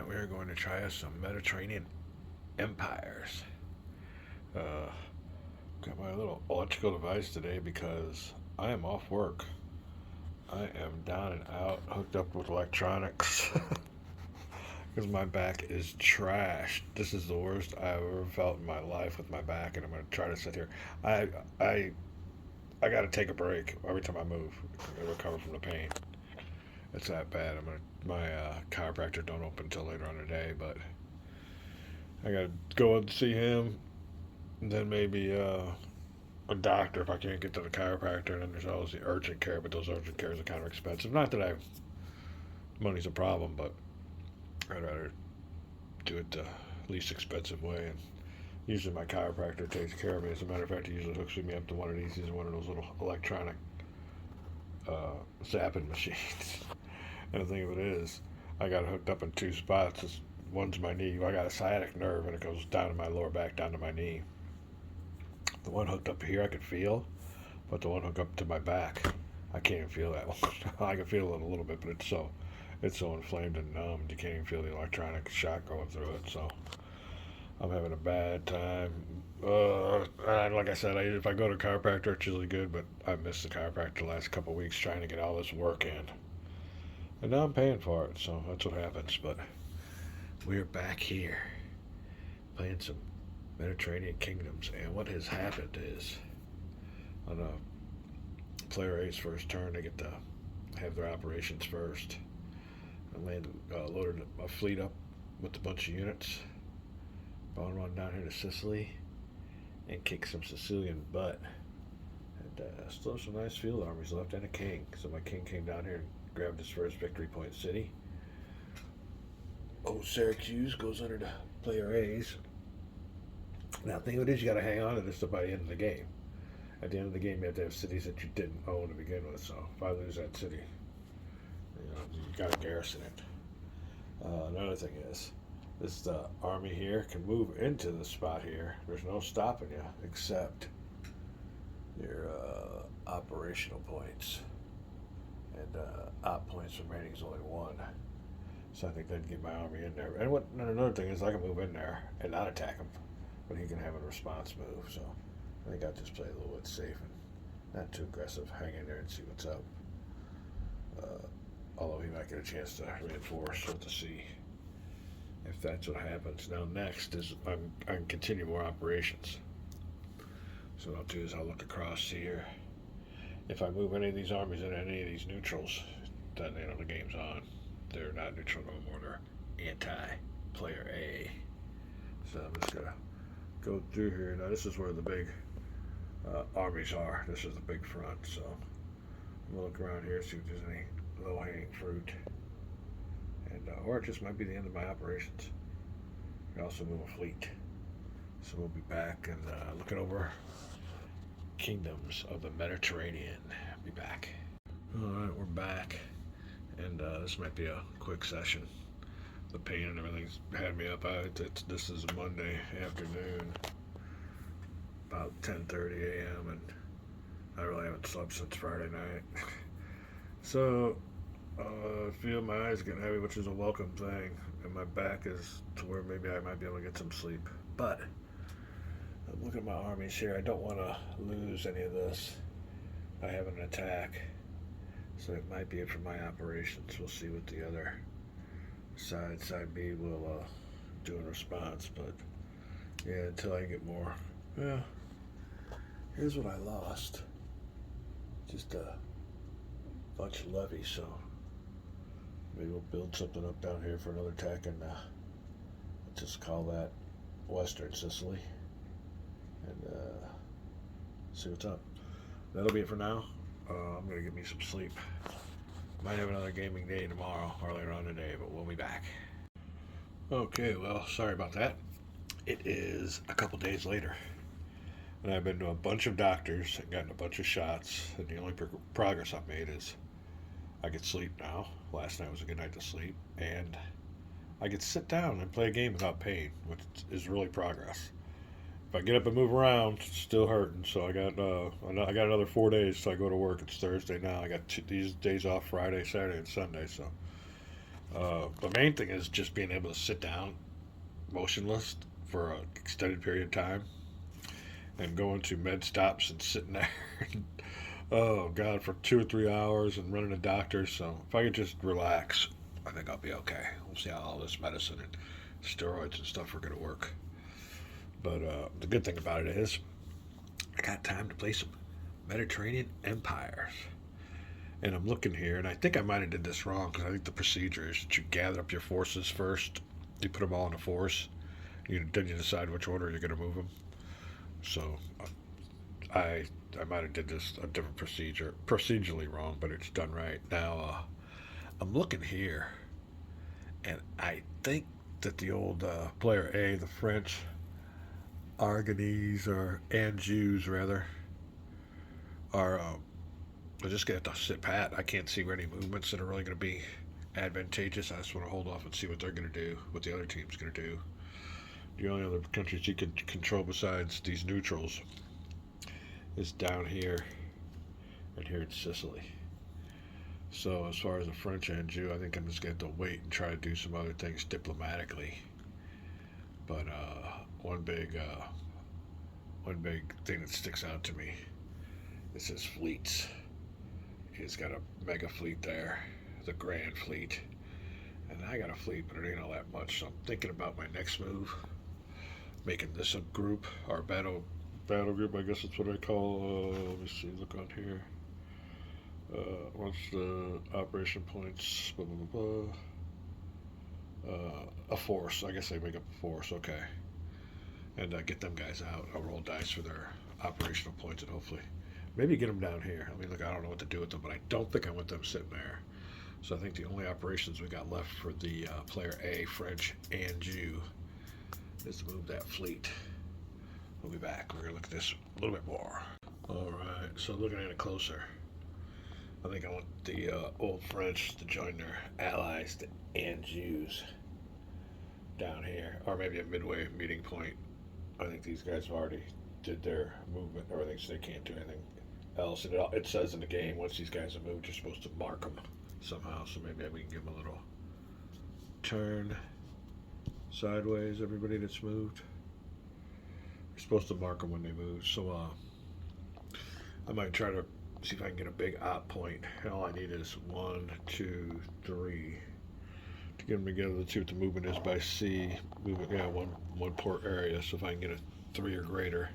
tonight we are going to try us some Mediterranean empires. Uh, got my little electrical device today because I am off work. I am down and out, hooked up with electronics because my back is trashed. This is the worst I've ever felt in my life with my back, and I'm going to try to sit here. I I I got to take a break every time I move and recover from the pain. It's that bad. My chiropractor don't open until later on today, but I gotta go and see him. And then maybe a doctor if I can't get to the chiropractor. And then there's always the urgent care, but those urgent cares are kind of expensive. Not that money's a problem, but I'd rather do it the least expensive way. And usually my chiropractor takes care of me. As a matter of fact, he usually hooks me up to one of these. He's one of those little electronic zapping machines. And the thing of it is, I got hooked up in two spots. One's my knee. I got a sciatic nerve, and it goes down to my lower back, down to my knee. The one hooked up here I could feel, but the one hooked up to my back, I can't even feel that one. I can feel it a little bit, but it's so inflamed and numb. You can't even feel the electronic shock going through it. So I'm having a bad time. And like I said, if I go to a chiropractor, it's usually good, but I missed the chiropractor the last couple of weeks trying to get all this work in. And now I'm paying for it, so that's what happens. But we're back here playing some Mediterranean kingdoms, and what has happened is on a player A's first turn, they get to have their operations first. Loaded a fleet up with a bunch of units. Bought one down here to Sicily and kick some Sicilian butt. And still some nice field armies left and a king. So my king came down here and grabbed his first victory point city. Syracuse goes under the player A's. Now, the thing of it is, you got to hang on to this stuff by the end of the game. At the end of the game, you have to have cities that you didn't own to begin with. So if I lose that city, you got to garrison it. Another thing is, this army here can move into the spot here. There's no stopping you except your operational points. And op points remaining is only one. So I think they'd get my army in there. And another thing is, I can move in there and not attack him, but he can have a response move. So I think I'll just play a little bit safe and not too aggressive. Hang in there and see what's up. Although he might get a chance to reinforce with the sea if that's what happens. Now next is I can continue more operations. So what I'll do is I'll look across here. If I move any of these armies into any of these neutrals, then the game's on. They're not neutral no more. They're anti-player A. So I'm just gonna go through here. Now this is where the big armies are. This is the big front. So I'm gonna look around here, see if there's any low-hanging fruit, and or it just might be the end of my operations. I can also move a fleet. So we'll be back and looking over kingdoms of the Mediterranean. Be back. All right, we're back, and this might be a quick session. The pain and everything's had me up. This is Monday afternoon, about 10:30 a.m., and I really haven't slept since Friday night. So I feel my eyes getting heavy, which is a welcome thing, and my back is to where maybe I might be able to get some sleep. But I'm looking at my armies here. I don't want to lose any of this. I have an attack, so it might be it for my operations. We'll see what the other side B will do in response. But yeah, until I get more. Yeah, here's what I lost. Just a bunch of levies, so maybe we'll build something up down here for another attack, and just call that Western Sicily, and see what's up. That'll be it for now. I'm gonna get me some sleep. Might have another gaming day tomorrow or later on today, but we'll be back. Okay, well, sorry about that. It is a couple days later, and I've been to a bunch of doctors and gotten a bunch of shots, and the only progress I've made is I get sleep now. Last night was a good night to sleep, and I get to sit down and play a game without pain, which is really progress. If I get up and move around, it's still hurting. So I got another 4 days till I go to work. It's Thursday now. I got these days off: Friday, Saturday, and Sunday. So The main thing is just being able to sit down motionless for an extended period of time and going to med stops and sitting there. Oh God, for 2 or 3 hours and running a doctor. So if I could just relax, I think I'll be okay. We'll see how all this medicine and steroids and stuff are going to work. But the good thing about it is I got time to play some Mediterranean Empires. And I'm looking here, and I think I might have did this wrong because I think the procedure is that you gather up your forces first. You put them all in a force. Then you decide which order you're going to move them. So I I might have did this a different procedurally wrong, but it's done right. Now I'm looking here, and I think that the old player A, the French Aragonese or Anjous rather, are I just gonna have to sit pat. I can't see any movements that are really gonna be advantageous. I just want to hold off and see what they're gonna do, what the other team's gonna do. The only other countries you can control besides these neutrals is down here and here in Sicily. So as far as the French Anjou, I think I'm just going to have to wait and try to do some other things diplomatically. But one big thing that sticks out to me is his fleets. He's got a mega fleet there, the Grand Fleet, and I got a fleet, but it ain't all that much. So I'm thinking about my next move, making this a group, our battle group. I guess that's what I call. Let me see. Look on here. What's the operation points? Blah, blah, blah, blah. A force. I guess they make up a force. Okay. And get them guys out. I'll roll dice for their operational points and hopefully maybe get them down here. I mean, look, I don't know what to do with them, but I don't think I want them sitting there. So I think the only operations we got left for the player A, French Anjou, is to move that fleet. We'll be back. We're going to look at this a little bit more. All right. So looking at it closer. I think I want the old French to join their allies, the Anjous, down here, or maybe a midway meeting point. I think these guys have already did their movement, or I think they can't do anything else. And it says in the game, once these guys have moved, you're supposed to mark them somehow. So maybe we can give them a little turn sideways, everybody that's moved. You're supposed to mark them when they move. So I might try to see if I can get a big op point. And all I need is 1, 2, 3 to get them together. Let's see what the movement is by sea. Movement, yeah, one port area. So if I can get a 3 or greater,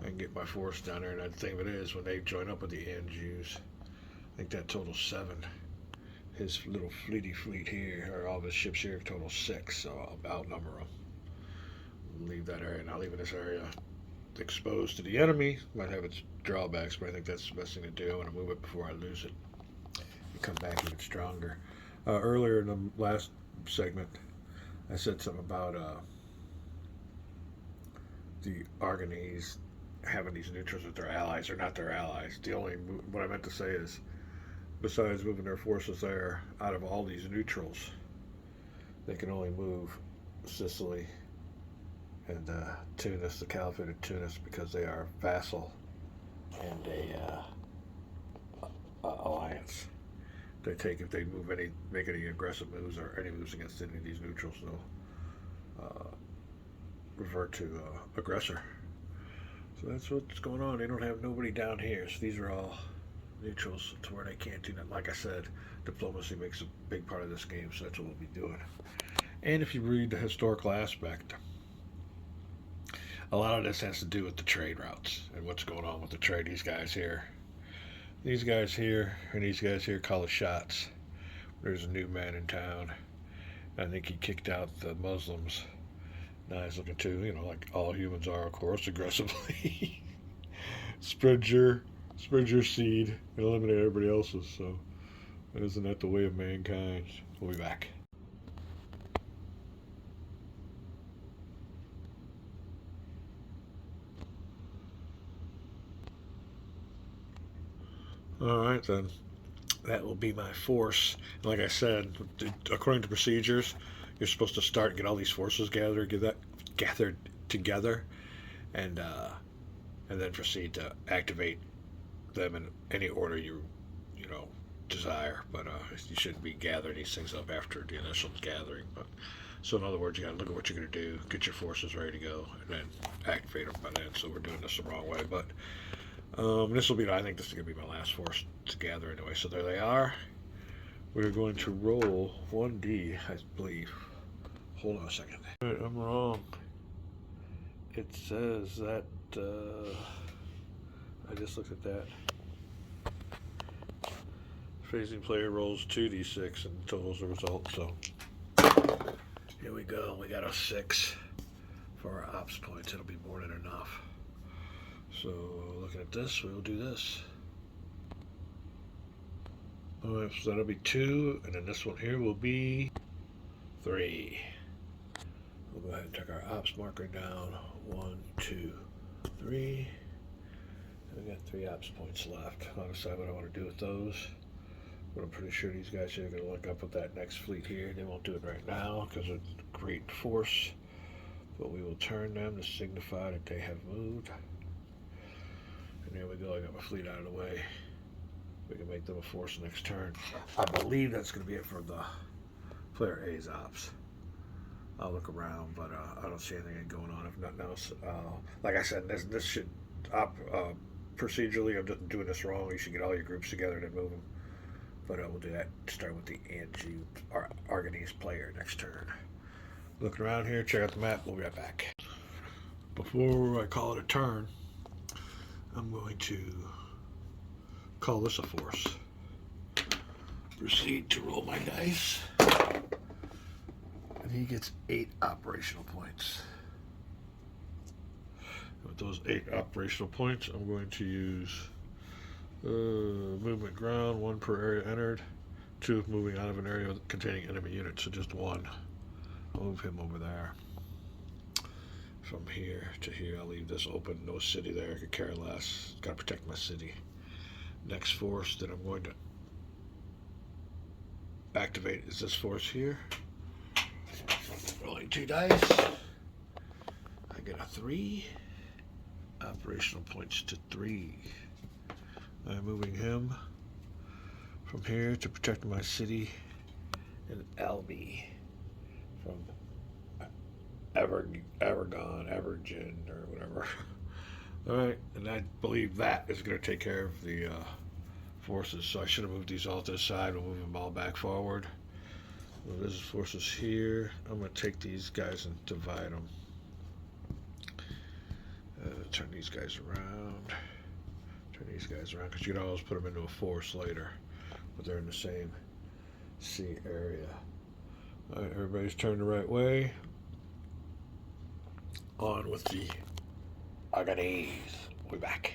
I can get my force down there. And the thing of it is, when they join up with the Anjous, I think that totals 7. His little fleet here, or all of his ships here, total 6. So I'll outnumber them. Leave that area. Now leaving this area exposed to the enemy might have its drawbacks, but I think that's the best thing to do. I want to move it before I lose it and come back even stronger. Earlier in the last segment, I said something about the Aragonese having these neutrals with their allies. They're not their allies. What I meant to say is, besides moving their forces there, out of all these neutrals, they can only move Sicily and Tunis, the Caliphate of Tunis, because they are vassal and a alliance. They take if they make any aggressive moves or any moves against any of these neutrals, they'll revert to aggressor. So that's what's going on. They don't have nobody down here, so these are all neutrals to where they can't do that. Like I said, diplomacy makes a big part of this game, so that's what we'll be doing. And if you read the historical aspect, a lot of this has to do with the trade routes and what's going on with the trade. These guys here and these guys here call the shots. There's a new man in town. I think he kicked out the Muslims. Nice looking too, like all humans are, of course, aggressively. spread your seed and eliminate everybody else's. So isn't that the way of mankind? We'll be back. All right, then. That will be my force. And like I said, according to procedures, you're supposed to start and get all these forces gathered together, and then proceed to activate them in any order you desire, but you shouldn't be gathering these things up after the initial gathering. But so in other words, you got to look at what you're going to do, get your forces ready to go, and then activate them by then. So we're doing this the wrong way, but this will be, I think this is going to be my last force to gather anyway. So there they are. We're going to roll 1d, I believe. Hold on a second. I'm wrong. It says that, I just looked at that. Phasing player rolls 2d6 and totals the result, so here we go. We got a 6 for our ops points. It'll be more than enough. So looking at this, we'll do this. Alright, so that'll be 2, and then this one here will be 3. We'll go ahead and take our ops marker down. 1, 2, 3. And we got 3 ops points left. I'll decide what I want to do with those. But I'm pretty sure these guys here are going to link up with that next fleet here. They won't do it right now because it's a great force. But we will turn them to signify that they have moved. And there we go. I got my fleet out of the way. We can make them a force next turn. I believe that's going to be it for the player A's ops. I'll look around, but I don't see anything going on. If nothing else, like I said, this should procedurally. I'm just doing this wrong. You should get all your groups together and then move them. But we'll do that. Start with the Anjou Argonese player next turn. Looking around here, check out the map. We'll be right back. Before I call it a turn, I'm going to call this a force. Proceed to roll my dice. And he gets 8 operational points. With those 8 operational points, I'm going to use movement ground, 1 per area entered, 2 if moving out of an area containing enemy units, so just 1. I'll move him over there. From here to here, I'll leave this open, no city there, I could care less. Gotta protect my city. Next force that I'm going to activate is this force here. Rolling 2 dice. I get a 3. Operational points to 3. I'm moving him from here to protect my city in Albi from Evergon, or whatever. Alright, and I believe that is going to take care of the forces. So I should have moved these all to the side. We'll move them all back forward. Well, there's forces here. I'm going to take these guys and divide them. Turn these guys around. Turn these guys around because you can always put them into a force later, but they're in the same sea area. All right, everybody's turned the right way. On with the Argonese. We're back.